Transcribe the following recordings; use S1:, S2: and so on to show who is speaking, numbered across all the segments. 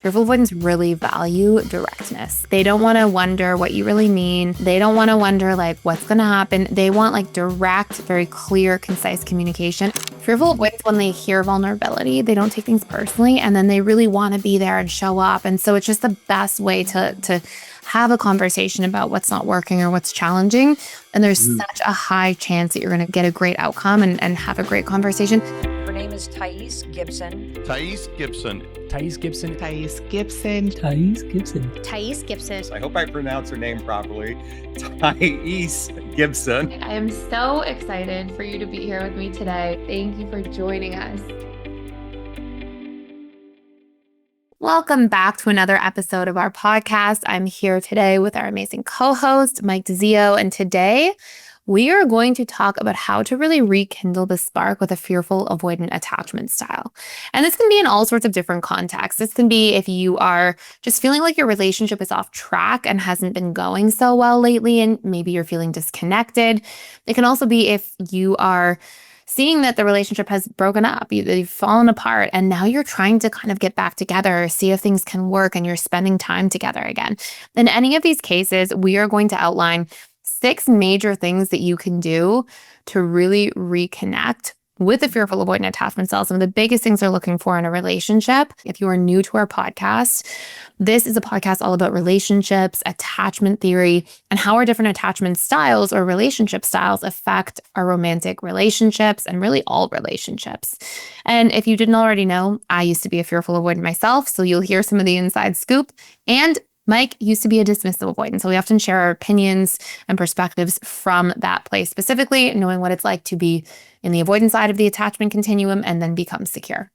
S1: Fearful avoidants really value directness. They don't want to wonder what you really mean. They don't want to wonder what's going to happen. They want direct, very clear, concise communication. Fearful avoidants, when they hear vulnerability, they don't take things personally, and then they really want to be there and show up. And so it's just the best way to have a conversation about what's not working or what's challenging. And there's such a high chance that you're going to get a great outcome and have a great conversation.
S2: Her name is Thais Gibson.
S3: Thais Gibson.
S4: Thais Gibson.
S5: Thais Gibson.
S4: Thais Gibson.
S6: Thais Gibson.
S3: I hope I pronounce her name properly. Thais Gibson.
S1: I am so excited for you to be here with me today. Thank you for joining us. Welcome back to another episode of our podcast. I'm here today with our amazing co-host, Mike DiZio, and today we are going to talk about how to really rekindle the spark with a fearful avoidant attachment style. And this can be in all sorts of different contexts. This can be if you are just feeling like your relationship is off track and hasn't been going so well lately, and maybe you're feeling disconnected. It can also be if you are seeing that the relationship has broken up, you've fallen apart, and now you're trying to kind of get back together, see if things can work, and you're spending time together again. In any of these cases, we are going to outline 6 major things that you can do to really reconnect with the fearful avoidant attachment style. Some of the biggest things they're looking for in a relationship. If you are new to our podcast, this is a podcast all about relationships, attachment theory, and how our different attachment styles or relationship styles affect our romantic relationships and really all relationships. And if you didn't already know, I used to be a fearful avoidant myself, so you'll hear some of the inside scoop. And Mike used to be a dismissive avoidant, so we often share our opinions and perspectives from that place, specifically knowing what it's like to be in the avoidance side of the attachment continuum and then become secure.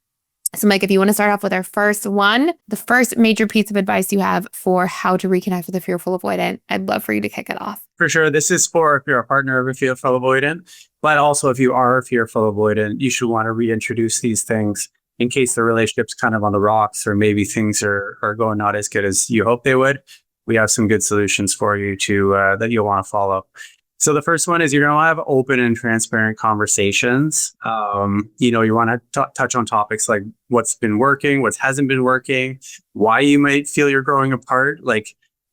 S1: So Mike, if you want to start off with our first one, the first major piece of advice you have for how to reconnect with a fearful avoidant, I'd love for you to kick it off.
S5: For sure. This is for if you're a partner of a fearful avoidant, but also if you are a fearful avoidant, you should want to reintroduce these things in case the relationship's kind of on the rocks or maybe things are going not as good as you hope they would. We have some good solutions for you to that you'll want to follow. So the first one is you're going to have open and transparent conversations. You want to touch on topics like what's been working, what hasn't been working, why you might feel you're growing apart.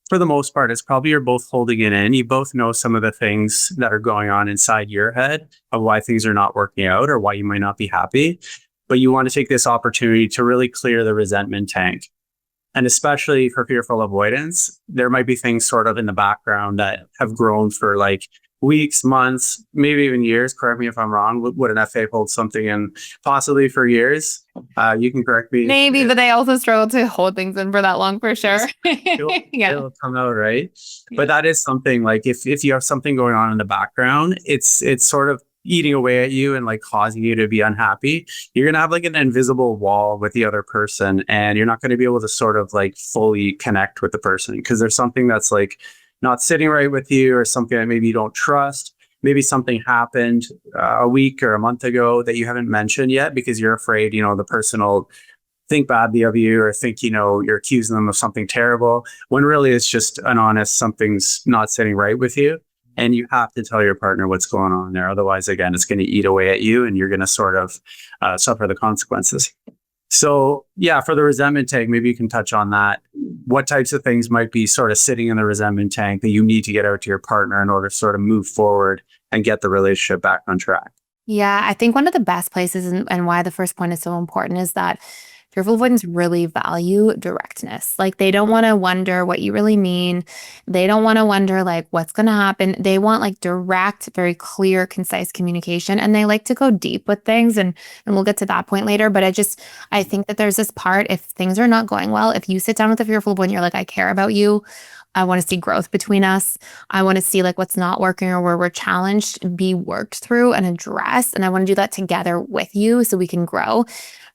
S5: For the most part, it's probably you're both holding it in. You both know some of the things that are going on inside your head of why things are not working out or why you might not be happy. But you want to take this opportunity to really clear the resentment tank. And especially for fearful avoidance, there might be things sort of in the background that have grown for weeks, months, maybe even years. Correct me if I'm wrong. Would an FA hold something in possibly for years? You can correct me.
S1: Maybe, but they also struggle to hold things in for that long for sure.
S5: It'll come out, right? Yeah. But that is something if you have something going on in the background, it's sort of eating away at you and causing you to be unhappy. You're going to have an invisible wall with the other person, and you're not going to be able to sort of fully connect with the person because there's something that's not sitting right with you, or something that maybe you don't trust. Maybe something happened a week or a month ago that you haven't mentioned yet because you're afraid, the person will think badly of you or think, you're accusing them of something terrible, when really it's just an honest, something's not sitting right with you. And you have to tell your partner what's going on there. Otherwise, again, it's going to eat away at you and you're going to sort of suffer the consequences. So yeah, for the resentment tank, maybe you can touch on that. What types of things might be sort of sitting in the resentment tank that you need to get out to your partner in order to sort of move forward and get the relationship back on track?
S1: Yeah, I think one of the best places and why the first point is so important is that fearful avoidants really value directness. They don't want to wonder what you really mean. They don't want to wonder what's going to happen. They want direct, very clear, concise communication. And they like to go deep with things. And we'll get to that point later. But I think that there's this part, if things are not going well, if you sit down with a fearful avoidant, you're I care about you. I want to see growth between us. I want to see what's not working or where we're challenged be worked through and addressed. And I want to do that together with you so we can grow.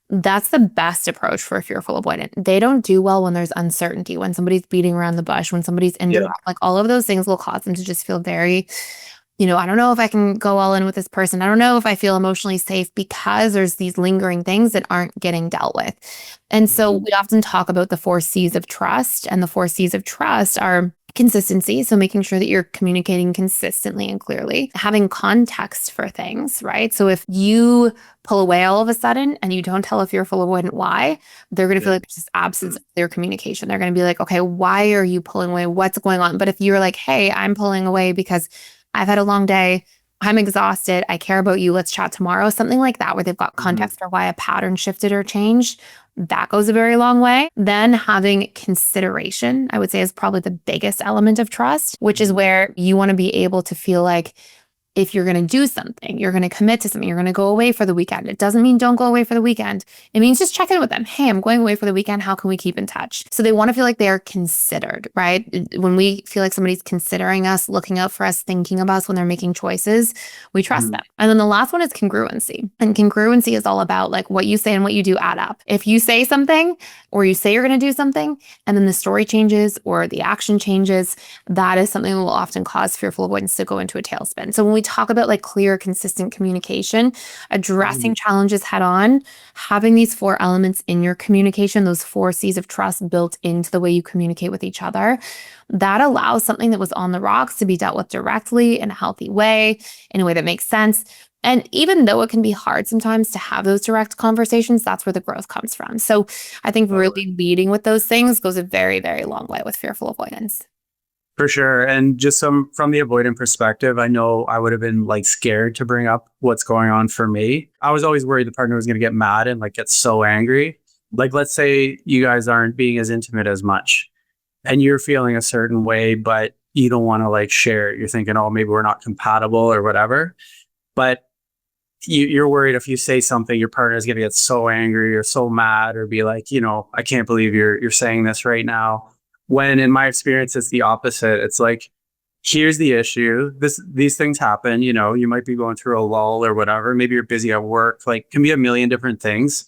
S1: That's the best approach for a fearful avoidant. They don't do well when there's uncertainty, when somebody's beating around the bush, when somebody's in doubt. All of those things will cause them to just feel very, I don't know if I can go all in with this person. I don't know if I feel emotionally safe because there's these lingering things that aren't getting dealt with. And so we often talk about the 4 C's of trust, and the 4 C's of trust are Consistency. So making sure that you're communicating consistently and clearly, having context for things, right? So if you pull away all of a sudden and you don't tell a fearful avoidant why, they're going to feel like there's this absence of clear communication. They're going to be like, okay, why are you pulling away? What's going on? But if you're like, hey, I'm pulling away because I've had a long day, I'm exhausted, I care about you, let's chat tomorrow, something like that, where they've got context for why a pattern shifted or changed, that goes a very long way. Then having consideration, I would say, is probably the biggest element of trust, which is where you want to be able to feel like if you're going to do something, you're going to commit to something, you're going to go away for the weekend. It doesn't mean don't go away for the weekend. It means just check in with them. Hey, I'm going away for the weekend. How can we keep in touch? So they want to feel like they are considered, right? When we feel like somebody's considering us, looking out for us, thinking about us when they're making choices, we trust them. And then the last one is congruency. And congruency is all about like what you say and what you do add up. If you say something or you say you're going to do something and then the story changes or the action changes, that is something that will often cause fearful avoidance to go into a tailspin. So when we talk about like clear, consistent communication, addressing challenges head on, having these 4 elements in your communication, those 4 C's of trust built into the way you communicate with each other, that allows something that was on the rocks to be dealt with directly in a healthy way, in a way that makes sense. And even though it can be hard sometimes to have those direct conversations, that's where the growth comes from. So I think really leading with those things goes a very, very long way with fearful avoidance.
S5: For sure. And just from the avoidant perspective, I know I would have been like scared to bring up what's going on for me. I was always worried the partner was going to get mad and like get so angry. Like, let's say you guys aren't being as intimate as much and you're feeling a certain way, but you don't want to like share it. You're thinking, oh, maybe we're not compatible or whatever. But you're worried if you say something, your partner is going to get so angry or so mad or be like, I can't believe you're saying this right now. When in my experience, it's the opposite. It's like, here's the issue. These things happen. You might be going through a lull or whatever. Maybe you're busy at work. Like, can be a million different things.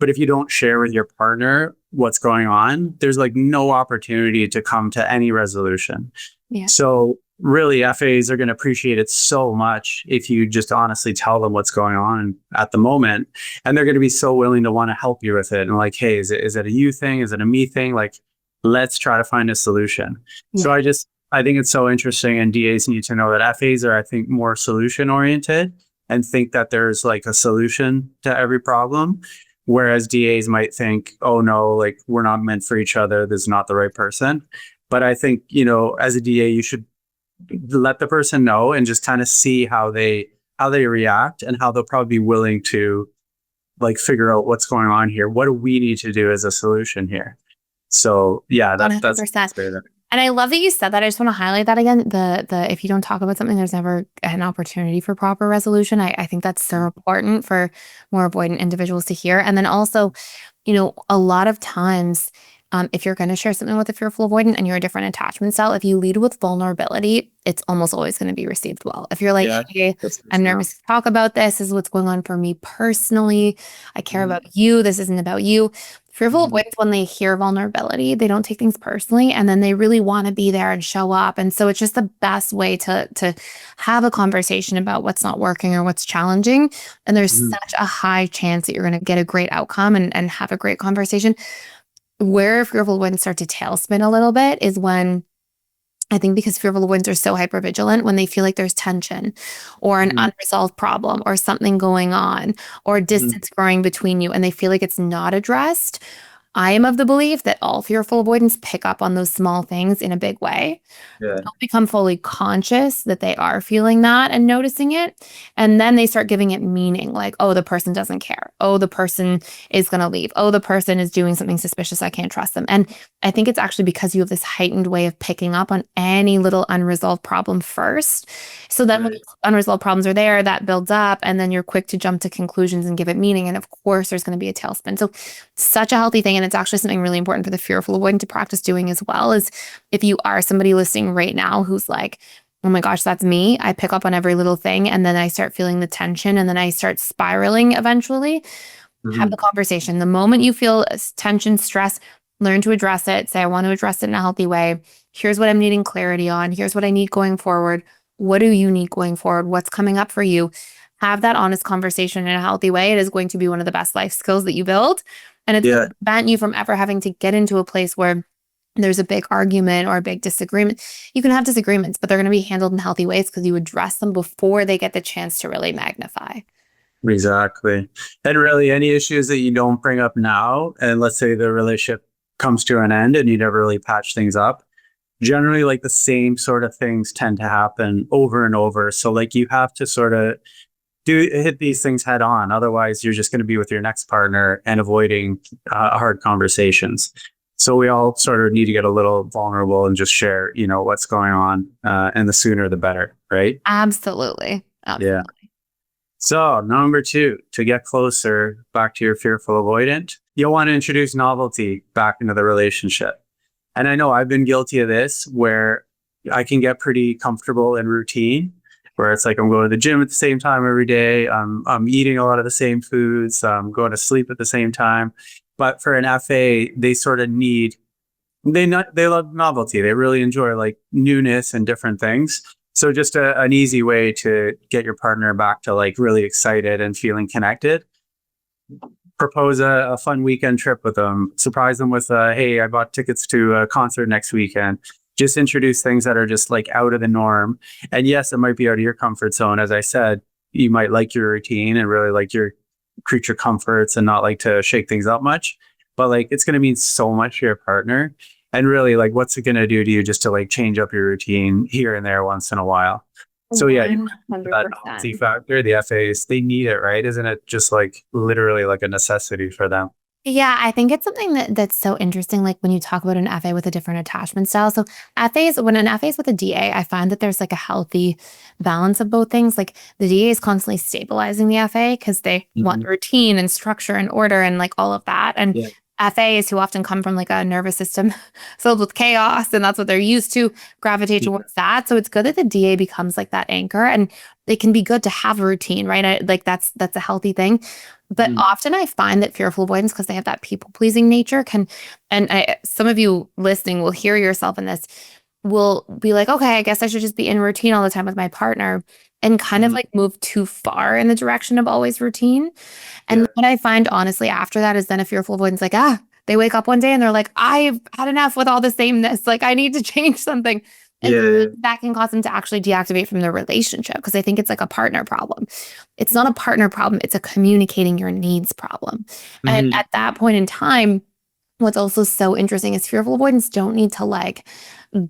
S5: But if you don't share with your partner what's going on, there's like no opportunity to come to any resolution. Yeah. So really, FAs are going to appreciate it so much if you just honestly tell them what's going on at the moment. And they're going to be so willing to want to help you with it. And like, hey, is it a you thing? Is it a me thing? Like, let's try to find a solution. Yeah. So I think it's so interesting, and DAs need to know that FAs are, I think, more solution oriented and think that there's like a solution to every problem. Whereas DAs might think, oh no, like we're not meant for each other. This is not the right person. But I think, as a DA, you should let the person know and just kind of see how they react and how they'll probably be willing to like figure out what's going on here. What do we need to do as a solution here? So yeah, that's
S1: and I love that you said that. I just want to highlight that again. The if you don't talk about something, there's never an opportunity for proper resolution. I think that's so important for more avoidant individuals to hear. And then also, a lot of times, if you're going to share something with a fearful avoidant and you're a different attachment style, if you lead with vulnerability, it's almost always going to be received well. If you're like, hey, I'm nervous to talk about this. This is what's going on for me personally. I care about you. This isn't about you. Fearful avoidants, when they hear vulnerability, they don't take things personally, and then they really want to be there and show up. And so it's just the best way to have a conversation about what's not working or what's challenging. And there's such a high chance that you're going to get a great outcome and have a great conversation. Where fearful avoidants start to tailspin a little bit is when, I think because fearful avoidants are so hypervigilant, when they feel like there's tension or an unresolved problem or something going on or distance growing between you and they feel like it's not addressed. I am of the belief that all fearful avoidants pick up on those small things in a big way. Yeah. Don't become fully conscious that they are feeling that and noticing it. And then they start giving it meaning, like, oh, the person doesn't care. Oh, the person is going to leave. Oh, the person is doing something suspicious. I can't trust them. And I think it's actually because you have this heightened way of picking up on any little unresolved problem first. So then when unresolved problems are there, that builds up, and then you're quick to jump to conclusions and give it meaning. And of course, there's going to be a tailspin. So such a healthy thing. And it's actually something really important for the fearful avoidant to practice doing as well, is if you are somebody listening right now who's like, oh my gosh, that's me. I pick up on every little thing and then I start feeling the tension and then I start spiraling eventually. Have the conversation. The moment you feel tension, stress, learn to address it. Say, I want to address it in a healthy way. Here's what I'm needing clarity on. Here's what I need going forward. What do you need going forward? What's coming up for you? Have that honest conversation in a healthy way. It is going to be one of the best life skills that you build. And it's going to prevent you from ever having to get into a place where there's a big argument or a big disagreement, you can have disagreements, but they're going to be handled in healthy ways because you address them before they get the chance to really magnify.
S5: Exactly. And really, any issues that you don't bring up now, and let's say the relationship comes to an end and you never really patch things up, generally like the same sort of things tend to happen over and over. So like you have to sort of hit these things head on. Otherwise, you're just going to be with your next partner and avoiding hard conversations. So we all sort of need to get a little vulnerable and just share, what's going on. And the sooner the better, right?
S1: Absolutely.
S5: Yeah. So number 2, to get closer back to your fearful avoidant, you'll want to introduce novelty back into the relationship. And I know I've been guilty of this where I can get pretty comfortable in routine, where it's like I'm going to the gym at the same time every day. I'm eating a lot of the same foods. I'm going to sleep at the same time. But for an FA, they sort of they love novelty. They really enjoy like newness and different things. So just an easy way to get your partner back to like really excited and feeling connected. Propose a fun weekend trip with them. Surprise them with, hey, I bought tickets to a concert next weekend. Just introduce things that are just like out of the norm. And yes, it might be out of your comfort zone. As I said, you might like your routine and really like your creature comforts and not like to shake things up much. But like it's going to mean so much to your partner. And really, like, what's it going to do to you just to like change up your routine here and there once in a while? So yeah,
S1: 100%.
S5: that novelty factor, the FAs, they need it, right? Isn't it just like literally like a necessity for them?
S1: Yeah, I think it's something that's so interesting. Like when you talk about an FA with a different attachment style. So when an FA is with a DA, I find that there's like a healthy balance of both things. Like the DA is constantly stabilizing the FA because they want routine and structure and order and like all of that. And FAs who often come from like a nervous system filled with chaos, and that's what they're used to, gravitate towards that. So it's good that the DA becomes like that anchor, and it can be good to have a routine, right? Like that's a healthy thing. But often I find that fearful avoidance, because they have that people pleasing nature, some of you listening will hear yourself in this, will be like, okay, I guess I should just be in routine all the time with my partner, and kind of like move too far in the direction of always routine. And what I find honestly after that is then a fearful avoidance, like, they wake up one day and they're like, I've had enough with all the sameness. Like I need to change something. And that can cause them to actually deactivate from their relationship, because I think it's like a partner problem. It's not a partner problem. It's a communicating your needs problem. And at that point in time, what's also so interesting is fearful avoidance don't need to like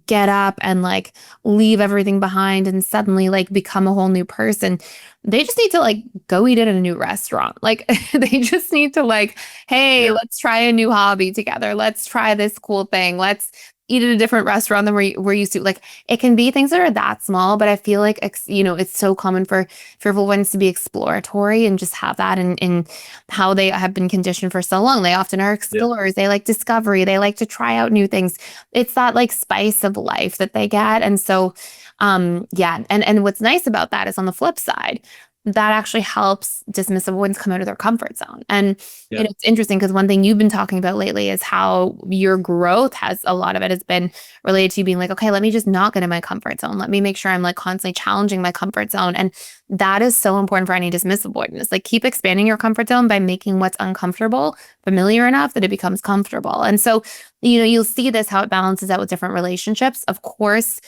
S1: get up and like leave everything behind and suddenly like become a whole new person. They just need to like go eat at a new restaurant. Like they just need to like, hey, let's try a new hobby together. Let's try this cool thing. Let's eat at a different restaurant than we're used to. Like it can be things that are that small, but I feel like, it's so common for fearful ones to be exploratory and just have that in how they have been conditioned for so long. They often are explorers. They like discovery. They like to try out new things. It's that like spice of life that they get. And so, And what's nice about that is on the flip side, that actually helps dismissive avoidants come out of their comfort zone. And it's interesting because one thing you've been talking about lately is how your growth a lot of it has been related to you being like, okay, let me just not get in my comfort zone. Let me make sure I'm like constantly challenging my comfort zone. And that is so important for any dismissive avoidant. It's like keep expanding your comfort zone by making what's uncomfortable familiar enough that it becomes comfortable. And so, you'll see this, how it balances out with different relationships. Of course,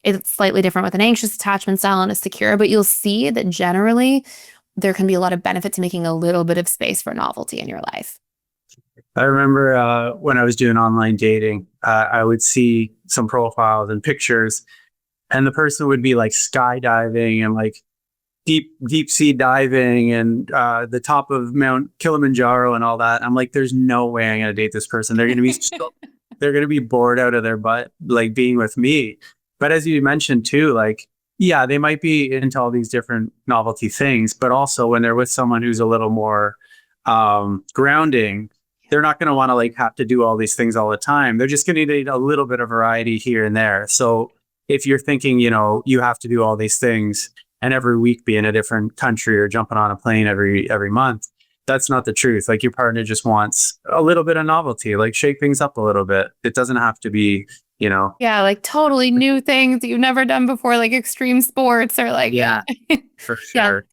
S1: it's slightly different with an anxious attachment style and a secure, but you'll see that generally there can be a lot of benefit to making a little bit of space for novelty in your life.
S5: I remember when I was doing online dating, I would see some profiles and pictures, and the person would be like skydiving and like deep sea diving and the top of Mount Kilimanjaro and all that. I'm like, there's no way I'm going to date this person. They're going to be they're going to be bored out of their butt, like being with me. But as you mentioned too, like, they might be into all these different novelty things, but also when they're with someone who's a little more grounding, they're not going to want to like have to do all these things all the time. They're just going to need a little bit of variety here and there. So if you're thinking, you have to do all these things and every week be in a different country or jumping on a plane every month, that's not the truth. Like your partner just wants a little bit of novelty, like shake things up a little bit. It doesn't have to be,
S1: like totally new things that you've never done before, like extreme sports or like,
S5: for sure.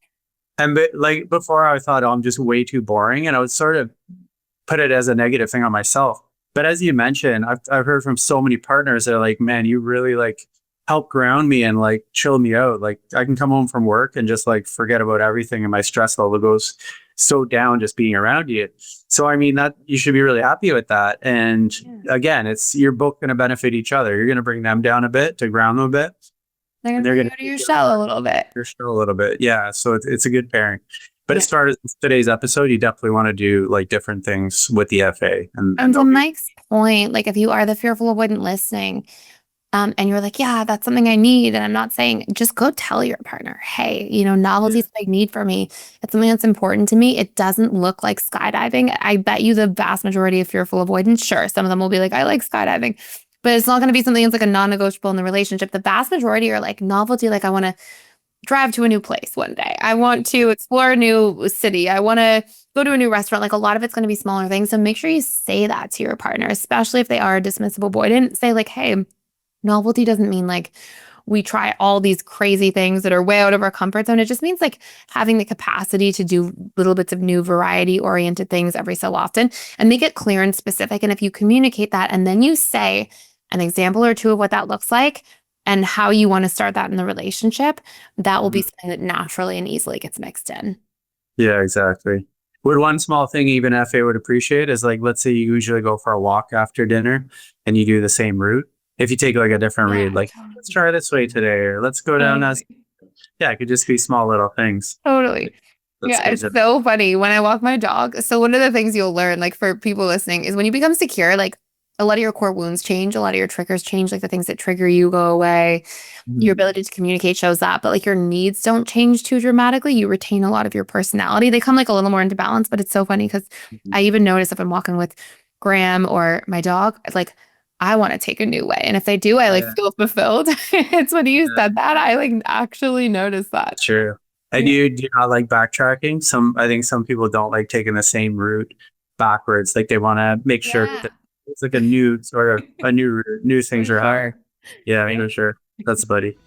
S5: And like before I thought, I'm just way too boring. And I would sort of put it as a negative thing on myself. But as you mentioned, I've heard from so many partners that are like, man, you really like help ground me and like chill me out. Like I can come home from work and just like forget about everything and my stress level goes so down just being around you. So I mean that you should be really happy with that. And again, it's you're both going to benefit each other. You're going to bring them down a bit to ground them a bit.
S1: They're going to bring you to your shell a little bit.
S5: Your shell a little bit. Yeah. So it's a good pairing. But as far as today's episode, you definitely want to do like different things with the FA.
S1: And to Mike's point, like if you are the fearful avoidant listening, and you're like, yeah, that's something I need. And I'm not saying just go tell your partner, hey, novelty is a big need for me. It's something that's important to me. It doesn't look like skydiving. I bet you the vast majority of fearful avoidance, sure, some of them will be like, I like skydiving, but it's not going to be something that's like a non-negotiable in the relationship. The vast majority are like novelty, like I want to drive to a new place one day. I want to explore a new city. I want to go to a new restaurant. Like a lot of it's going to be smaller things. So make sure you say that to your partner, especially if they are a dismissive avoidant. Say like, hey, novelty doesn't mean like we try all these crazy things that are way out of our comfort zone. It just means like having the capacity to do little bits of new variety oriented things every so often and make it clear and specific. And if you communicate that and then you say an example or two of what that looks like and how you want to start that in the relationship, that will be something that naturally and easily gets mixed in.
S5: Yeah, exactly. Would one small thing even FA would appreciate is like, let's say you usually go for a walk after dinner and you do the same route. If you take like a different read, like let's try this way today, or let's go down as it could just be small little things.
S1: Totally. It's so funny when I walk my dog. So one of the things you'll learn, like for people listening, is when you become secure, like a lot of your core wounds change, a lot of your triggers change, like the things that trigger you go away. Your ability to communicate shows up, but like your needs don't change too dramatically. You retain a lot of your personality. They come like a little more into balance, but it's so funny because I even notice if I'm walking with Graham or my dog, like I want to take a new way. And if they do, I like feel fulfilled. It's when you said that, I like actually noticed that.
S5: True. And do you not like backtracking? I think some people don't like taking the same route backwards. Like they want to make sure that it's like a new sort of a new things are happening. Yeah, for sure. That's buddy.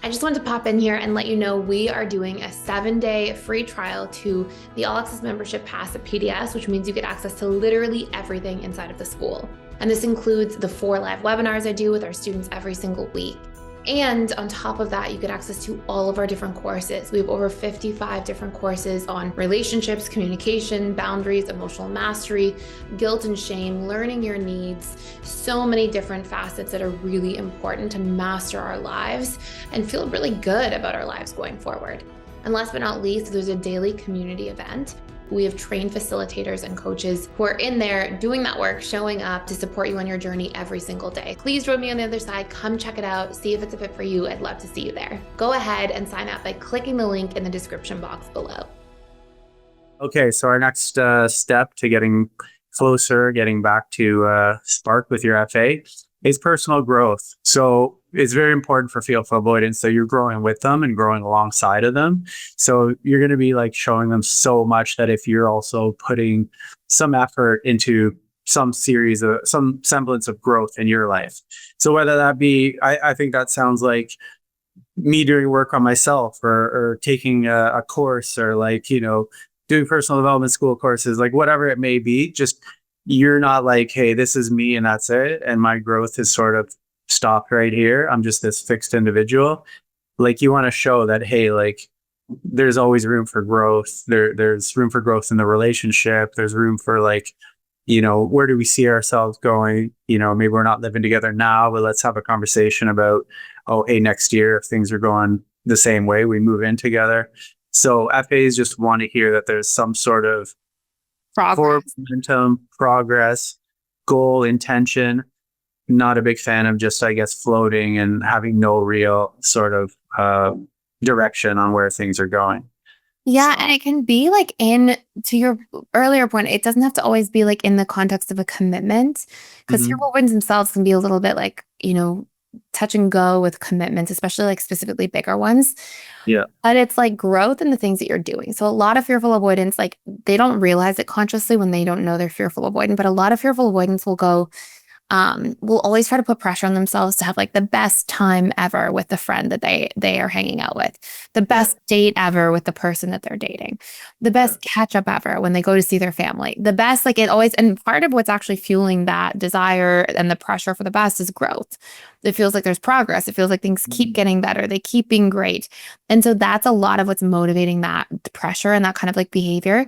S1: I just wanted to pop in here and let you know we are doing a 7-day free trial to the All Access Membership Pass at PDS, which means you get access to literally everything inside of the school. And this includes the 4 live webinars I do with our students every single week. And on top of that, you get access to all of our different courses. We have over 55 different courses on relationships, communication, boundaries, emotional mastery, guilt and shame, learning your needs, so many different facets that are really important to master our lives and feel really good about our lives going forward. And last but not least, there's a daily community event. We have trained facilitators and coaches who are in there doing that work, showing up to support you on your journey every single day. Please join me on the other side. Come check it out. See if it's a fit for you. I'd love to see you there. Go ahead and sign up by clicking the link in the description box below.
S5: Okay, so our next step to getting closer, getting back to spark with your FA is personal growth. So it's very important for fearful avoidance that you're growing with them and growing alongside of them. So you're going to be like showing them so much that if you're also putting some effort into some semblance of growth in your life. So whether that be, I think that sounds like me doing work on myself or taking a course or like, doing personal development school courses, like whatever it may be, just you're not like, hey, this is me and that's it. And my growth is sort of stopped right here. I'm just this fixed individual. Like you want to show that, hey, like there's always room for growth. There's room for growth in the relationship. There's room for like, where do we see ourselves going? Maybe we're not living together now, but let's have a conversation about, oh, hey, next year, if things are going the same way, we move in together. So FAs just want to hear that there's some sort of momentum, progress, goal, intention. Not a big fan of just, I guess, floating and having no real sort of direction on where things are going.
S1: Yeah, and it can be like to your earlier point, it doesn't have to always be like in the context of a commitment, because your wounds themselves can be a little bit like, touch and go with commitments, especially like specifically bigger ones.
S5: Yeah.
S1: But it's like growth in the things that you're doing. So a lot of fearful avoidance, like they don't realize it consciously when they don't know they're fearful avoidant, but a lot of fearful avoidance will go, will always try to put pressure on themselves to have like the best time ever with the friend that they are hanging out with, the best date ever with the person that they're dating, the best catch up ever when they go to see their family, the best, like it always, and part of what's actually fueling that desire and the pressure for the best is growth. It feels like there's progress. It feels like things keep getting better. They keep being great. And so that's a lot of what's motivating that pressure and that kind of like behavior.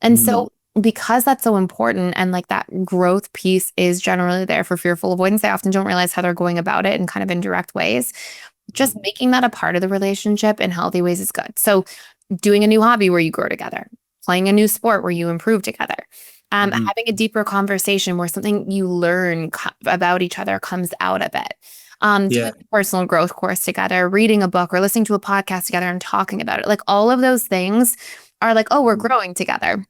S1: And so because that's so important and like that growth piece is generally there for fearful avoidance, they often don't realize how they're going about it in kind of indirect ways. Just making that a part of the relationship in healthy ways is good. So doing a new hobby where you grow together, playing a new sport where you improve together, having a deeper conversation where something you learn about each other comes out of it. Doing a personal growth course together, reading a book or listening to a podcast together and talking about it. Like all of those things are like, oh, we're growing together.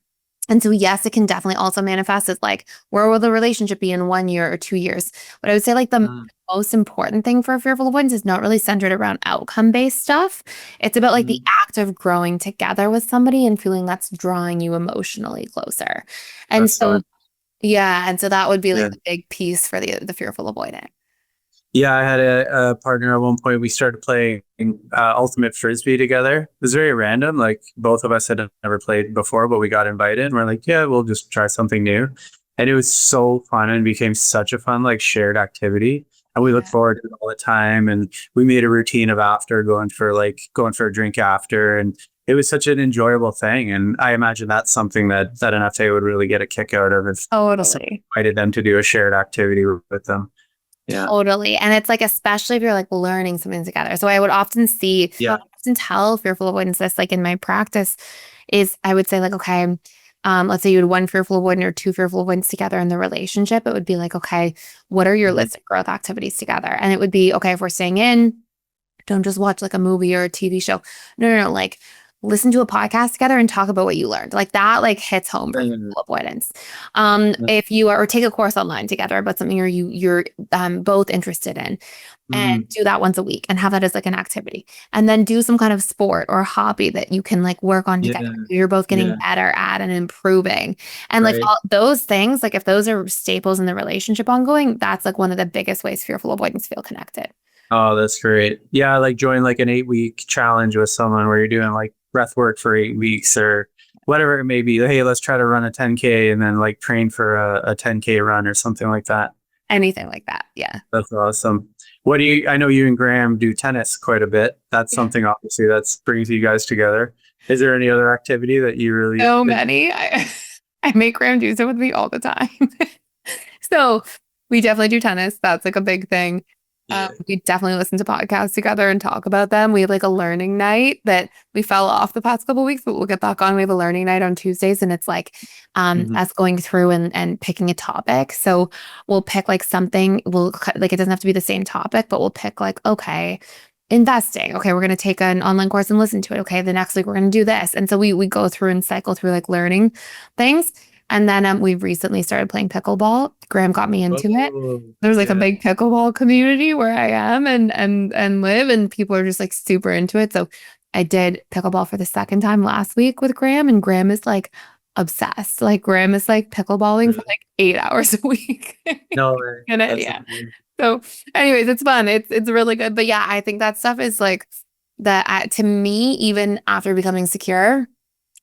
S1: And so, yes, it can definitely also manifest as like, where will the relationship be in 1 year or 2 years? But I would say like the most important thing for fearful avoidance is not really centered around outcome-based stuff. It's about like the act of growing together with somebody and feeling that's drawing you emotionally closer. And
S5: That's
S1: so,
S5: fun.
S1: and so that would be like the big piece for the fearful avoidant.
S5: Yeah, I had a partner at one point. We started playing ultimate frisbee together. It was very random. Like both of us had never played before, but we got invited. And we're like, yeah, we'll just try something new. And it was so fun and became such a fun like shared activity. And we look forward to it all the time. And we made a routine of after going for a drink after. And it was such an enjoyable thing. And I imagine that's something that an FA would really get a kick out of if
S1: Totally.
S5: invited them to do a shared activity with them. Yeah.
S1: Totally. And it's like, especially if you're like learning something together. So I would often tell fearful avoidance this, like in my practice is I would say like, okay, let's say you had one fearful avoidant or two fearful avoidants together in the relationship. It would be like, okay, what are your list of growth activities together? And it would be, okay, if we're staying in, don't just watch like a movie or a TV show. No. Like listen to a podcast together and talk about what you learned. Like that, like hits home for fearful avoidance. If you are, or take a course online together about something you're both interested in, and do that once a week and have that as like an activity, and then do some kind of sport or hobby that you can like work on together. You're both getting better at and improving. And like all those things, like if those are staples in the relationship ongoing, that's like one of the biggest ways fearful avoidance feel connected.
S5: Oh, that's great. Yeah, like join like an 8-week challenge with someone where you're doing like breath work for 8 weeks or whatever it may be. Hey, let's try to run a 10K and then like train for a 10K run or something like that.
S1: Anything like that. Yeah.
S5: That's awesome. I know you and Graham do tennis quite a bit. That's something obviously that's brings you guys together. Is there any other activity that you really?
S1: So many. I make Graham do so with me all the time. So we definitely do tennis. That's like a big thing. We definitely listen to podcasts together and talk about them. We have like a learning night that we fell off the past couple of weeks, but we'll get back on. We have a learning night on Tuesdays, and it's like us going through and picking a topic. So we'll pick like something. We'll like it doesn't have to be the same topic, but we'll pick like, okay, investing. Okay, we're going to take an online course and listen to it. Okay, the next week we're going to do this. And so we go through and cycle through like learning things. And then we've recently started playing pickleball. Graham got me into it. There's like a big pickleball community where I am and live, and people are just like super into it. So I did pickleball for the second time last week with Graham, and Graham is like obsessed. Like Graham is like pickleballing for like 8 hours a week.
S5: No way.
S1: Yeah. So anyways, it's fun. It's really good. But yeah, I think that stuff is like that to me, even after becoming secure,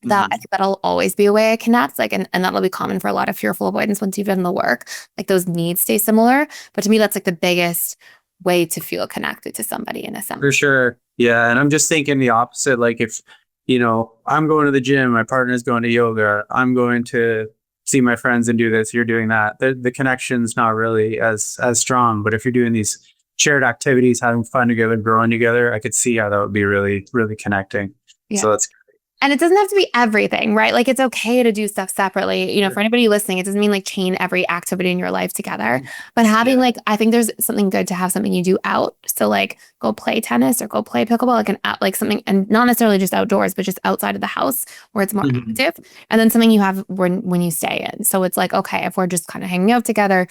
S1: that I think that'll always be a way I connect. Like, and that'll be common for a lot of fearful avoidance once you've done the work. Like those needs stay similar. But to me, that's like the biggest way to feel connected to somebody in a sense.
S5: For sure. Yeah. And I'm just thinking the opposite. Like if, I'm going to the gym, my partner's going to yoga, I'm going to see my friends and do this, you're doing that. The connection's not really as strong. But if you're doing these shared activities, having fun together, growing together, I could see how that would be really, really connecting. Yeah. So that's
S1: And it doesn't have to be everything, right? Like it's okay to do stuff separately. For anybody listening, it doesn't mean like chain every activity in your life together, but having like, I think there's something good to have something you do out. So like go play tennis or go play pickleball, like something, and not necessarily just outdoors, but just outside of the house where it's more active. And then something you have when you stay in. So it's like, okay, if we're just kind of hanging out together,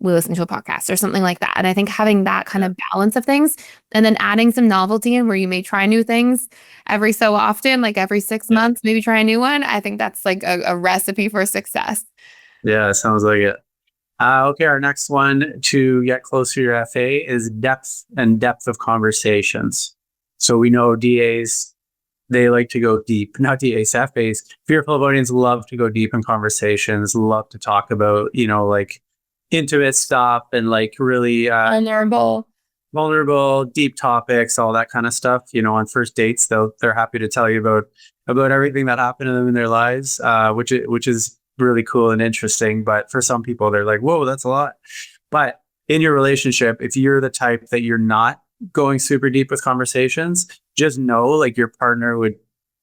S1: we listen to a podcast or something like that. And I think having that kind of balance of things and then adding some novelty in where you may try new things every so often, like every 6 months, maybe try a new one. I think that's like a recipe for success.
S5: Yeah, sounds like it. Okay, our next one to get closer to your FA is depth of conversations. So we know DAs, they like to go deep. Not DAs, FAs. Fearful avoidants love to go deep in conversations, love to talk about, like intimate stuff and like really vulnerable, deep topics, all that kind of stuff. On first dates, they're happy to tell you about everything that happened to them in their lives, which is really cool and interesting. But for some people, they're like, whoa, that's a lot. But in your relationship, if you're the type that you're not going super deep with conversations, just know like your partner would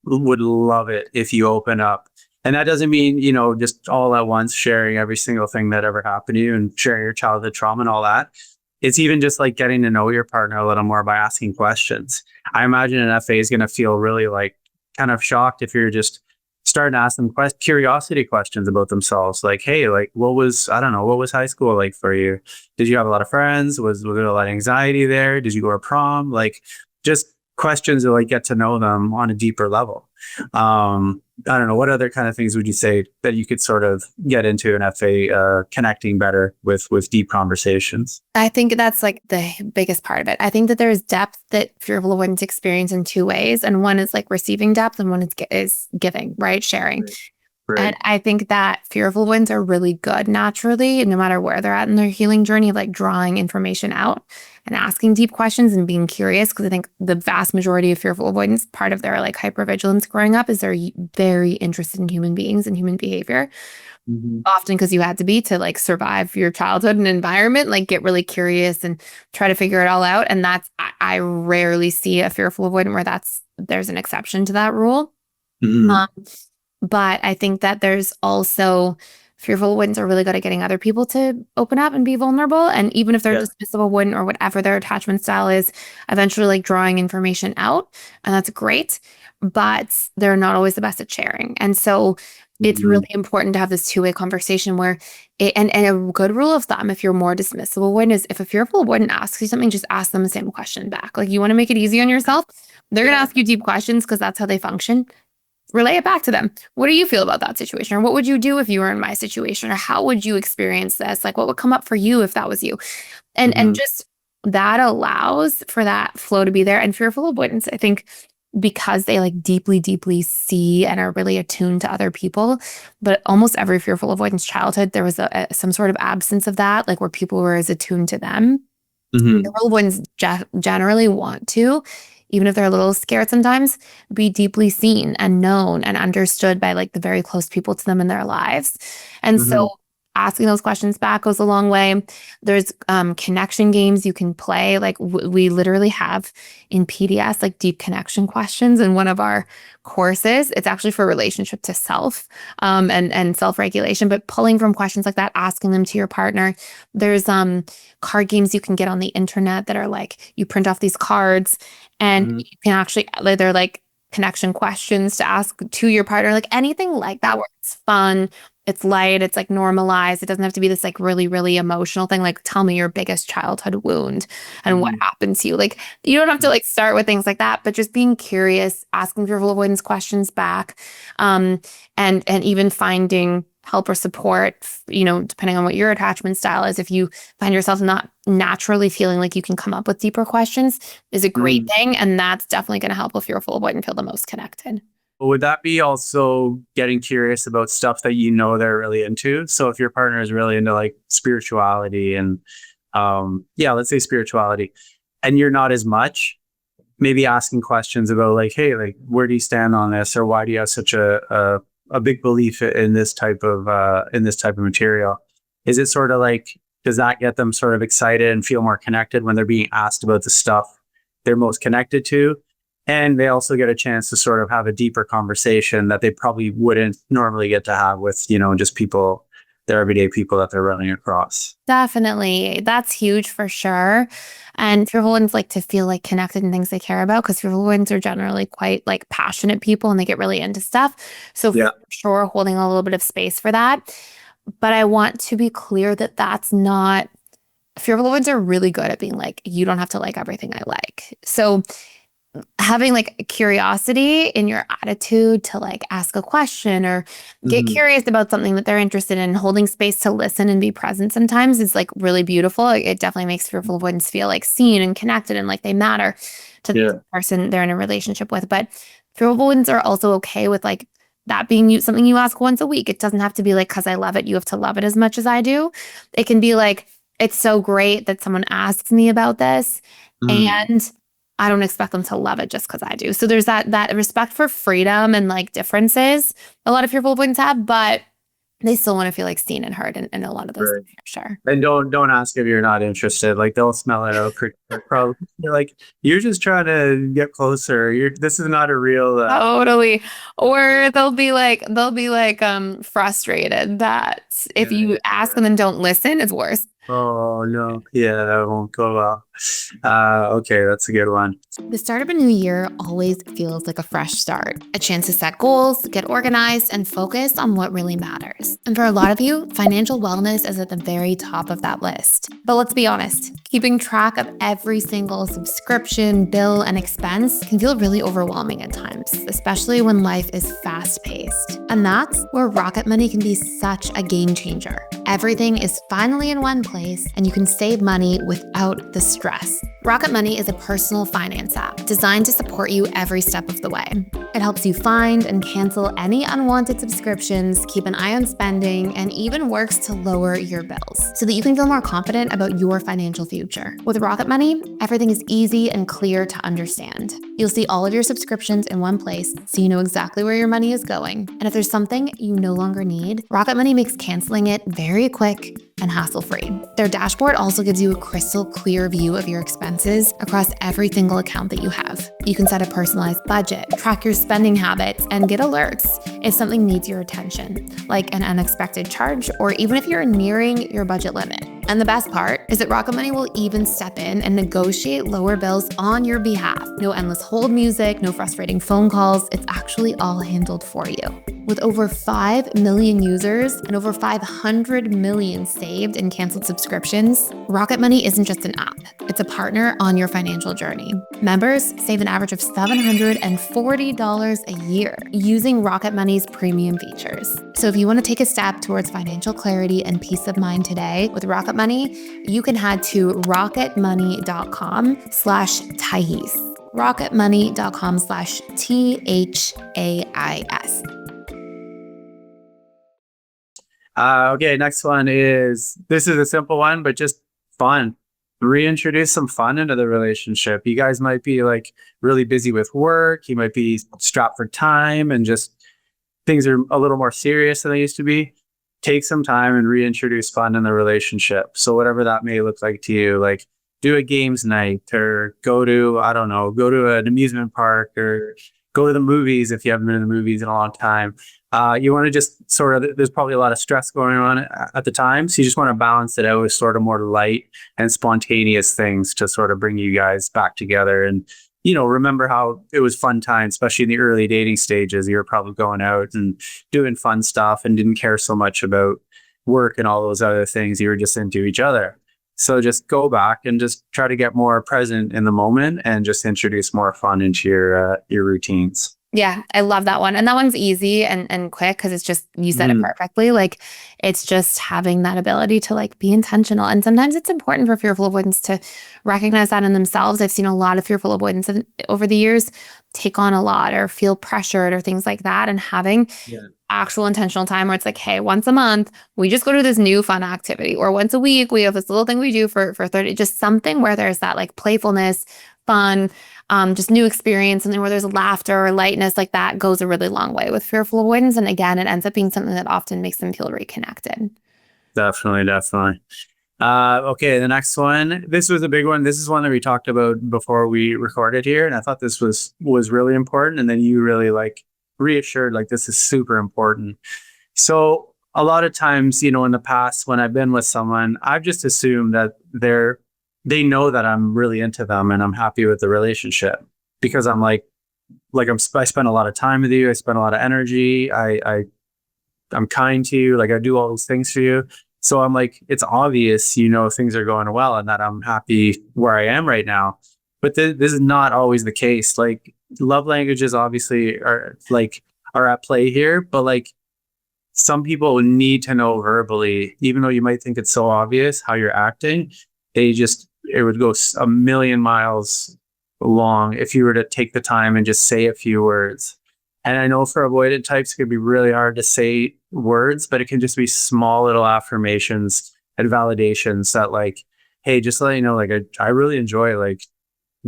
S5: love it if you open up. And that doesn't mean, just all at once sharing every single thing that ever happened to you and sharing your childhood trauma and all that. It's even just like getting to know your partner a little more by asking questions. I imagine an FA is going to feel really like kind of shocked if you're just starting to ask them curiosity questions about themselves. Like, hey, like what was high school like for you? Did you have a lot of friends? Was there a lot of anxiety there? Did you go to prom? Like just questions to like get to know them on a deeper level. I don't know, what other kind of things would you say that you could sort of get into an FA connecting better with deep conversations?
S1: I think that's like the biggest part of it. I think that there's depth that fearful avoidants experience in two ways. And one is like receiving depth and one is giving, right? Sharing. Right. And I think that fearful avoidants are really good naturally, no matter where they're at in their healing journey, of like drawing information out and asking deep questions and being curious. Because I think the vast majority of fearful avoidants, part of their like hypervigilance growing up is they're very interested in human beings and human behavior. Mm-hmm. Often because you had to be to like survive your childhood and environment, like get really curious and try to figure it all out. And that's, I rarely see a fearful avoidant where there's an exception to that rule. Mm-hmm. But I think that there's also fearful avoidants are really good at getting other people to open up and be vulnerable. And even if they're dismissive avoidant or whatever their attachment style is, eventually like drawing information out. And that's great. But they're not always the best at sharing. And so it's really important to have this two-way conversation where and a good rule of thumb, if you're more dismissive avoidant, is if a fearful avoidant asks you something, just ask them the same question back. Like you want to make it easy on yourself. They're going to ask you deep questions because that's how they function. Relay it back to them. What do you feel about that situation? Or what would you do if you were in my situation? Or how would you experience this? Like what would come up for you if that was you? And just that allows for that flow to be there. And fearful avoidance, I think, because they like deeply, deeply see and are really attuned to other people. But almost every fearful avoidance childhood, there was some sort of absence of that, like where people were as attuned to them. Fearful avoidants generally want to, even if they're a little scared sometimes, be deeply seen and known and understood by like the very close people to them in their lives. And so asking those questions back goes a long way. There's connection games you can play. Like we literally have in PDS, like deep connection questions in one of our courses. It's actually for relationship to self and self-regulation, but pulling from questions like that, asking them to your partner. There's card games you can get on the internet that are like, you print off these cards and you can actually, they're like connection questions to ask to your partner, like anything like that where it's fun, it's light, it's like normalized. It doesn't have to be this like really, really emotional thing. Like, tell me your biggest childhood wound and what happened to you. Like, you don't have to like start with things like that, but just being curious, asking fearful avoidance questions back, and even finding help or support, depending on what your attachment style is. If you find yourself not naturally feeling like you can come up with deeper questions, is a great thing. And that's definitely going to help a fearful avoidant feel the most connected.
S5: Would that be also getting curious about stuff that they're really into? So if your partner is really into like spirituality and let's say spirituality, and you're not as much, maybe asking questions about like, hey, like where do you stand on this, or why do you have such a big belief in this type of material? Is it sort of like, does that get them sort of excited and feel more connected when they're being asked about the stuff they're most connected to? And they also get a chance to sort of have a deeper conversation that they probably wouldn't normally get to have with, just people, their everyday people that they're running across.
S1: Definitely. That's huge for sure. And fearful avoidants like to feel like connected in things they care about, because fearful avoidants are generally quite like passionate people and they get really into stuff. So for sure, holding a little bit of space for that. But I want to be clear that that's not, fearful avoidants are really good at being like, you don't have to like everything I like. So having like a curiosity in your attitude to like ask a question or get curious about something that they're interested in, holding space to listen and be present sometimes is like really beautiful. Like, it definitely makes fearful avoidance feel like seen and connected and like they matter to the person they're in a relationship with. But fearful avoidants are also okay with like that being something you ask once a week. It doesn't have to be like, because I love it, you have to love it as much as I do. It can be like, it's so great that someone asks me about this, and I don't expect them to love it just because I do. So there's that respect for freedom and like differences a lot of fearful avoidants have, but they still want to feel like seen and heard in a lot of those things, for sure.
S5: And don't ask if you're not interested. Like, they'll smell it out. Probably you're like, you're just trying to get closer. This is not a real.
S1: Totally. Or they'll be like frustrated that if you ask and then don't listen, it's worse.
S5: Oh no. Yeah, that won't go well. Okay, that's a good one.
S1: The start of a new year always feels like a fresh start, a chance to set goals, get organized, and focus on what really matters. And for a lot of you, financial wellness is at the very top of that list. But let's be honest, keeping track of every single subscription, bill, and expense can feel really overwhelming at times, especially when life is fast-paced. And that's where Rocket Money can be such a game changer. Everything is finally in one place, and you can save money without the stress. Rocket Money is a personal finance app designed to support you every step of the way. It helps you find and cancel any unwanted subscriptions, keep an eye on spending, and even works to lower your bills so that you can feel more confident about your financial future. With Rocket Money, everything is easy and clear to understand. You'll see all of your subscriptions in one place so you know exactly where your money is going. And if there's something you no longer need, Rocket Money makes canceling it very quick and hassle-free. Their dashboard also gives you a crystal clear view of your expenses across every single account that you have. You can set a personalized budget, track your spending habits, and get alerts if something needs your attention, like an unexpected charge, or even if you're nearing your budget limit. And the best part is that Rocket Money will even step in and negotiate lower bills on your behalf. No endless hold music, no frustrating phone calls. It's actually all handled for you. With over 5 million users and over 500 million saved and canceled subscriptions, Rocket Money isn't just an app. It's a partner on your financial journey. Members save an average of $740 a year using Rocket Money's premium features. So if you want to take a step towards financial clarity and peace of mind today with Rocket Money, you can head to rocketmoney.com/Thais. rocketmoney.com/THAIS.
S5: Okay, next one this is a simple one, but just fun. Reintroduce some fun into the relationship. You guys might be like really busy with work. You might be strapped for time and just things are a little more serious than they used to be. Take some time and reintroduce fun in the relationship. So whatever that may look like to you, like do a games night or go to an amusement park or go to the movies if you haven't been to the movies in a long time. You want to just there's probably a lot of stress going on at the time. So you just want to balance it out with sort of more light and spontaneous things to sort of bring you guys back together. And, remember how it was fun times, especially in the early dating stages. You were probably going out and doing fun stuff and didn't care so much about work and all those other things. You were just into each other. So just go back and just try to get more present in the moment and just introduce more fun into your routines.
S1: Yeah, I love that one. And that one's easy and quick because it's just, you said it perfectly. Like, it's just having that ability to like be intentional. And sometimes it's important for fearful avoidants to recognize that in themselves. I've seen a lot of fearful avoidants over the years take on a lot or feel pressured or things like that. And having actual intentional time where it's like, hey, once a month, we just go to this new fun activity, or once a week, we have this little thing we do for 30, just something where there's that like playfulness, fun, just new experience, something where there's laughter or lightness, like that goes a really long way with fearful avoidance. And again, it ends up being something that often makes them feel reconnected.
S5: Definitely. Okay, the next one. This was a big one. This is one that we talked about before we recorded here. And I thought this was really important. And then you really like reassured, like, this is super important. So a lot of times, in the past, when I've been with someone, I've just assumed that they know that I'm really into them and I'm happy with the relationship because I'm I spend a lot of time with you. I spend a lot of energy. I'm kind to you. Like, I do all those things for you. So I'm like, it's obvious, things are going well and that I'm happy where I am right now. But this is not always the case. Like love languages obviously are at play here, but like some people need to know verbally, even though you might think it's so obvious how you're acting, it would go a million miles long if you were to take the time and just say a few words. And I know for avoidant types, it can be really hard to say words, but it can just be small little affirmations and validations that like, hey, just to let you know, like I really enjoy like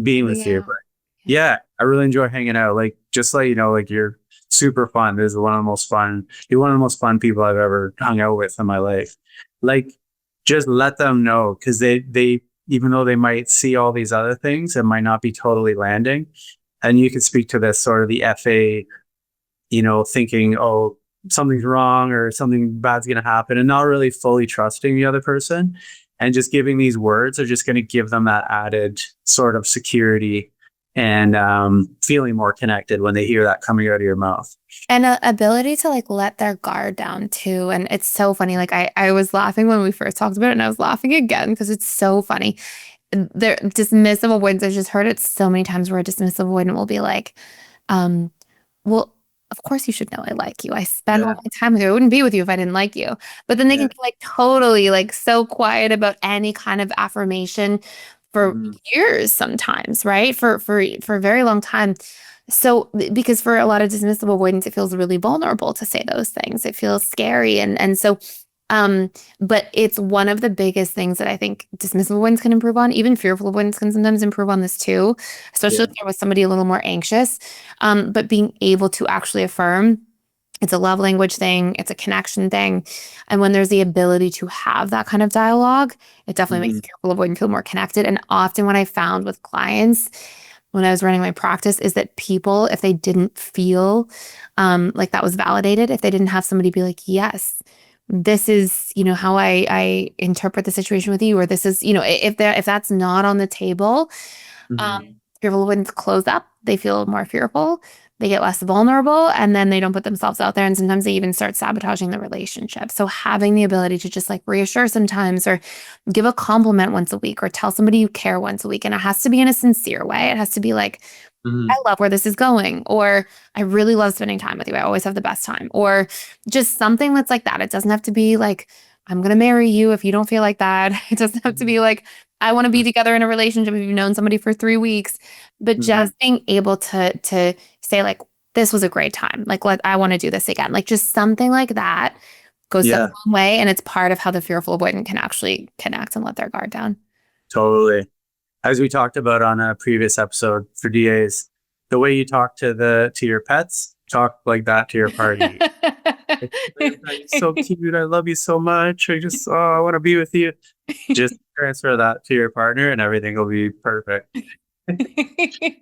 S5: being with you. But yeah, I really enjoy hanging out. Like just let you know, like you're super fun. This is you're one of the most fun people I've ever hung out with in my life. Like just let them know, because they even though they might see all these other things, it might not be totally landing. And you can speak to this sort of the FA, thinking, oh, something's wrong or something bad's going to happen, and not really fully trusting the other person. And just giving these words are just going to give them that added sort of security and feeling more connected when they hear that coming out of your mouth.
S1: And an ability to like let their guard down too. And it's so funny. Like I was laughing when we first talked about it, and I was laughing again because it's so funny. They're dismissive avoidance. I've just heard it so many times where a dismissive avoidant will be like, well, of course you should know I like you. I spend all my time with you. I wouldn't be with you if I didn't like you. But then they can be like totally like so quiet about any kind of affirmation for years sometimes, right? For a very long time. So because for a lot of dismissive avoidants, it feels really vulnerable to say those things. It feels scary. And so but it's one of the biggest things that I think dismissive avoidants can improve on. Even fearful avoidants can sometimes improve on this too, especially if there was somebody a little more anxious. But being able to actually affirm, it's a love language thing, it's a connection thing. And when there's the ability to have that kind of dialogue, it definitely makes fearful avoidant feel more connected. And often what I found with clients when I was running my practice is that people, if they didn't feel like that was validated, if they didn't have somebody be like, yes, this is, how I interpret the situation with you, or this is, if that's not on the table, fearful avoidants close up, they feel more fearful, they get less vulnerable, and then they don't put themselves out there. And sometimes they even start sabotaging the relationship. So having the ability to just like reassure sometimes, or give a compliment once a week, or tell somebody you care once a week. And it has to be in a sincere way. It has to be like, I love where this is going, or I really love spending time with you. I always have the best time, or just something that's like that. It doesn't have to be like, I'm going to marry you if you don't feel like that. It doesn't have to be like, I want to be together in a relationship if you've known somebody for 3 weeks, but just being able to say like, this was a great time. Like, I want to do this again. Like just something like that goes such a long way. And it's part of how the fearful avoidant can actually connect and let their guard down.
S5: Totally. As we talked about on a previous episode for DAs, the way you talk to your pets, talk like that to your party. So cute. I love you so much. I want to be with you. Just transfer that to your partner and everything will be perfect.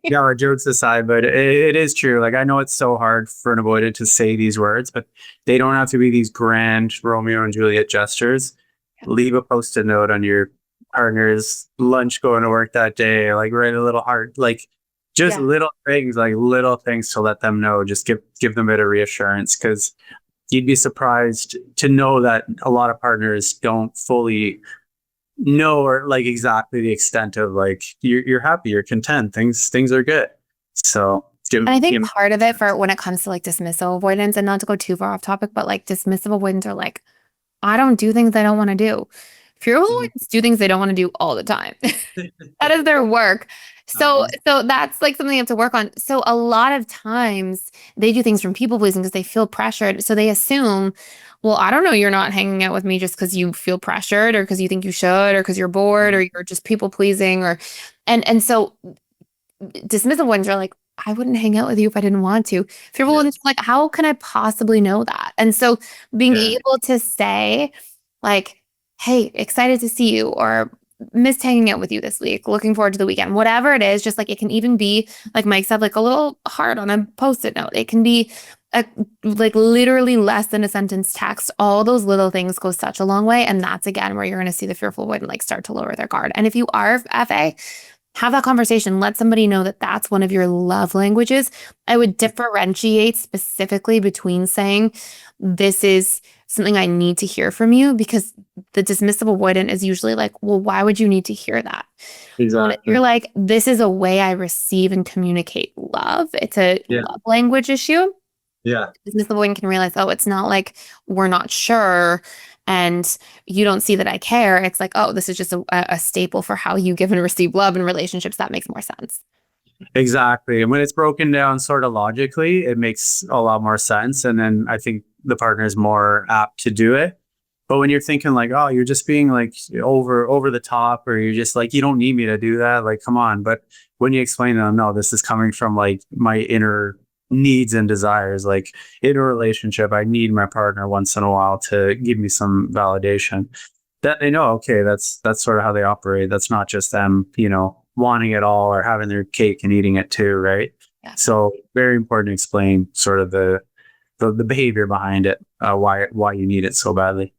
S5: Yeah, jokes aside, but it is true. Like I know it's so hard for an avoidant to say these words, but they don't have to be these grand Romeo and Juliet gestures. Leave a Post-it note on your partner's lunch going to work that day, like write a little heart, like just little things to let them know, just give them a bit of reassurance, because you'd be surprised to know that a lot of partners don't fully know, or like exactly the extent of like you're happy, you're content, things are good. So
S1: and I think part of it for when it comes to like dismissive avoidance, and not to go too far off topic, but like dismissive avoidants are like, I don't do things I don't want to do. Fearful avoidants do things they don't want to do all the time. That is their work. So that's like something you have to work on. So a lot of times they do things from people pleasing because they feel pressured. So they assume, well, I don't know, you're not hanging out with me just because you feel pressured, or because you think you should, or because you're bored, or you're just people pleasing, or and so dismissive ones are like, I wouldn't hang out with you if I didn't want to. Fearful ones like, how can I possibly know that? And so being able to say like, hey, excited to see you, or missed hanging out with you this week, looking forward to the weekend, whatever it is, just like it can even be, like Mike said, like a little heart on a Post-it note. It can be like literally less than a sentence text. All those little things go such a long way. And that's again where you're going to see the fearful avoidant like start to lower their guard. And if you are FA, have that conversation. Let somebody know that that's one of your love languages. I would differentiate specifically between saying, this is something I need to hear from you, because the dismissive avoidant is usually like, well, why would you need to hear that?
S5: Exactly.
S1: You're like, this is a way I receive and communicate love. It's a love language issue.
S5: Yeah.
S1: Dismissive avoidant can realize, oh, it's not like we're not sure and you don't see that I care. It's like, oh, this is just a staple for how you give and receive love in relationships. That makes more sense.
S5: Exactly. And when it's broken down sort of logically, it makes a lot more sense. And then I think the partner is more apt to do it. But when you're thinking like, oh, you're just being like over the top, or you're just like, you don't need me to do that. Like, come on. But when you explain to them, no, this is coming from like my inner needs and desires. Like in a relationship, I need my partner once in a while to give me some validation. That they know, okay, that's sort of how they operate. That's not just them, wanting it all or having their cake and eating it too, right?
S1: Yeah.
S5: So very important to explain sort of the behavior behind it, why you need it so badly.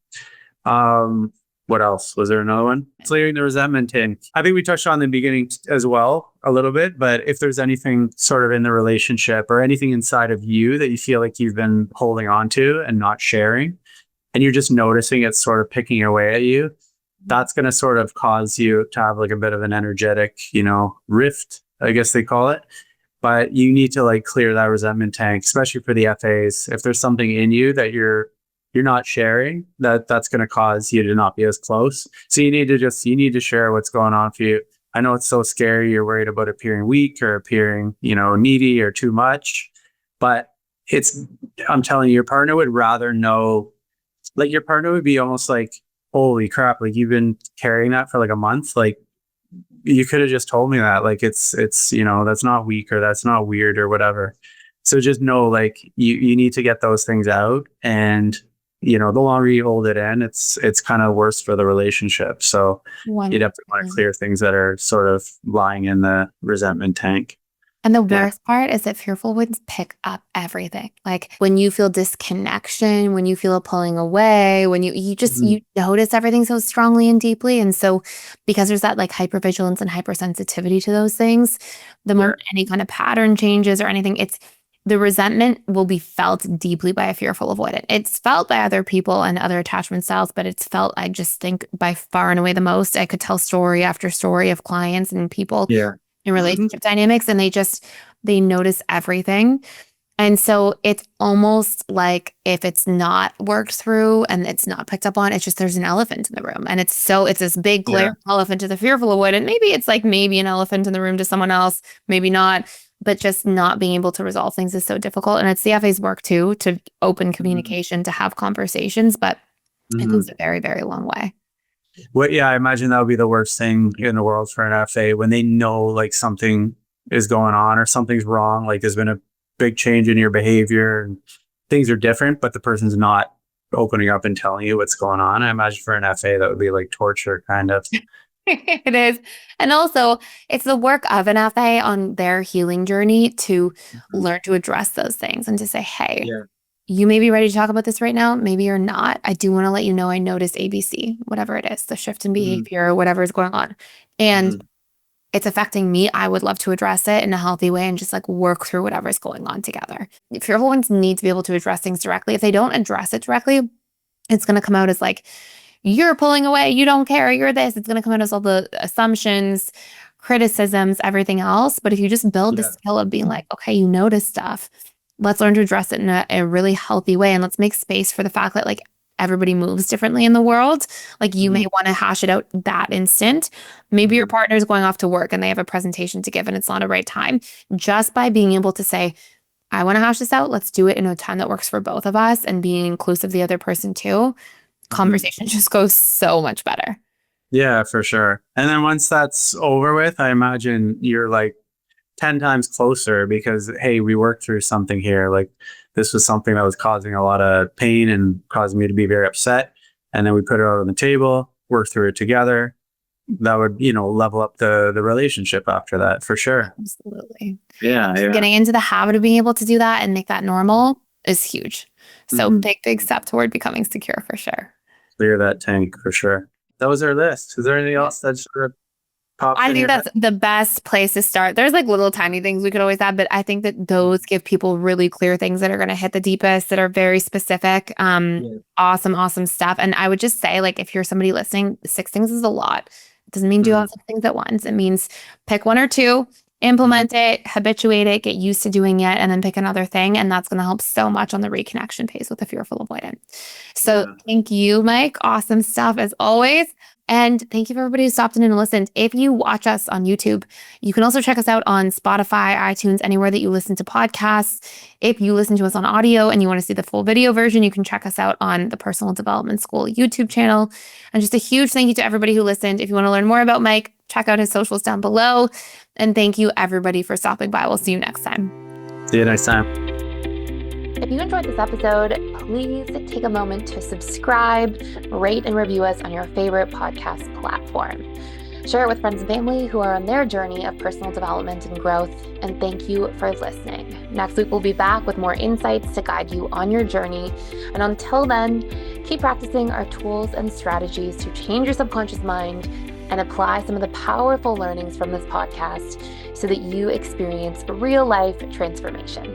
S5: What else? Was there another one? Clearing the resentment tank. I think we touched on the beginning as well a little bit, but if there's anything sort of in the relationship or anything inside of you that you feel like you've been holding on to and not sharing, and you're just noticing it sort of picking away at you, that's going to sort of cause you to have like a bit of an energetic, rift, I guess they call it. But you need to like clear that resentment tank, especially for the FAs. If there's something in you that you're not sharing, that's going to cause you to not be as close. So you need to share what's going on for you. I know it's so scary. You're worried about appearing weak or appearing, needy or too much, but I'm telling you, your partner would rather know, like your partner would be almost like, holy crap, like you've been carrying that for like a month. Like you could have just told me that. Like it's, that's not weak or that's not weird or whatever. So just know, like you need to get those things out, and the longer you hold it in, it's kind of worse for the relationship. So you'd have to want to clear things that are sort of lying in the resentment tank.
S1: And the worst part is that fearful avoidants pick up everything. Like when you feel disconnection, when you feel a pulling away, when you just you notice everything so strongly and deeply. And so because there's that like hypervigilance and hypersensitivity to those things, the moment any kind of pattern changes or anything, the resentment will be felt deeply by a fearful avoidant. It's felt by other people and other attachment styles, but it's felt, I just think, by far and away the most. I could tell story after story of clients and people in relationship dynamics, and they notice everything. And so it's almost like if it's not worked through and it's not picked up on, it's just there's an elephant in the room. And it's this big glaring elephant to the fearful avoidant. Maybe it's like maybe an elephant in the room to someone else, maybe not. But just not being able to resolve things is so difficult. And it's the FA's work too, to open communication, to have conversations, but it goes a very, very long way.
S5: I imagine that would be the worst thing in the world for an FA, when they know like something is going on or something's wrong, like there's been a big change in your behavior and things are different, but the person's not opening up and telling you what's going on. I imagine for an FA, that would be like torture kind of.
S1: It is. And also, it's the work of an FA on their healing journey to learn to address those things and to say, hey, you may be ready to talk about this right now. Maybe you're not. I do want to let you know I noticed ABC, whatever it is, the shift in behavior or whatever is going on. And it's affecting me. I would love to address it in a healthy way and just like work through whatever's going on together. Fearful ones need to be able to address things directly. If they don't address it directly, it's going to come out as like, you're pulling away, you don't care, you're this. It's going to come out as all the assumptions, criticisms, everything else. But if you just build the skill of being like, okay, you notice stuff, let's learn to address it in a really healthy way. And let's make space for the fact that like everybody moves differently in the world. Like you may want to hash it out that instant. Maybe your partner is going off to work and they have a presentation to give and it's not a right time. Just by being able to say, I want to hash this out. Let's do it in a time that works for both of us, and being inclusive of the other person too. Conversation just goes so much better.
S5: Yeah, for sure. And then once that's over with, I imagine you're like 10 times closer because, hey, we worked through something here. Like this was something that was causing a lot of pain and causing me to be very upset. And then we put it out on the table, work through it together. That would, level up the relationship after that, for sure.
S1: Absolutely.
S5: Yeah.
S1: Getting into the habit of being able to do that and make that normal is huge. So big step toward becoming secure, for sure.
S5: Clear that tank, for sure. That was our list. Is there anything else that sort of pops
S1: I
S5: in
S1: think
S5: your head?
S1: that's the best place to start. There's like little tiny things we could always add, but I think that those give people really clear things that are going to hit the deepest, that are very specific. Awesome stuff. And I would just say, like, if you're somebody listening, 6 things is a lot. It doesn't mean do all 6 things at once. It means pick 1 or 2, implement it, habituate it, get used to doing it, and then pick another thing. And that's going to help so much on the reconnection phase with a fearful avoidant. So thank you, Mike. Awesome stuff as always. And thank you for everybody who stopped in and listened. If you watch us on YouTube, you can also check us out on Spotify, iTunes, anywhere that you listen to podcasts. If you listen to us on audio and you want to see the full video version, you can check us out on the Personal Development School YouTube channel. And just a huge thank you to everybody who listened. If you want to learn more about Mike, check out his socials down below. And thank you everybody for stopping by. We'll see you next time.
S5: See you next time.
S1: If you enjoyed this episode, please take a moment to subscribe, rate, and review us on your favorite podcast platform. Share it with friends and family who are on their journey of personal development and growth. And thank you for listening. Next week, we'll be back with more insights to guide you on your journey. And until then, keep practicing our tools and strategies to change your subconscious mind and apply some of the powerful learnings from this podcast so that you experience real life transformation.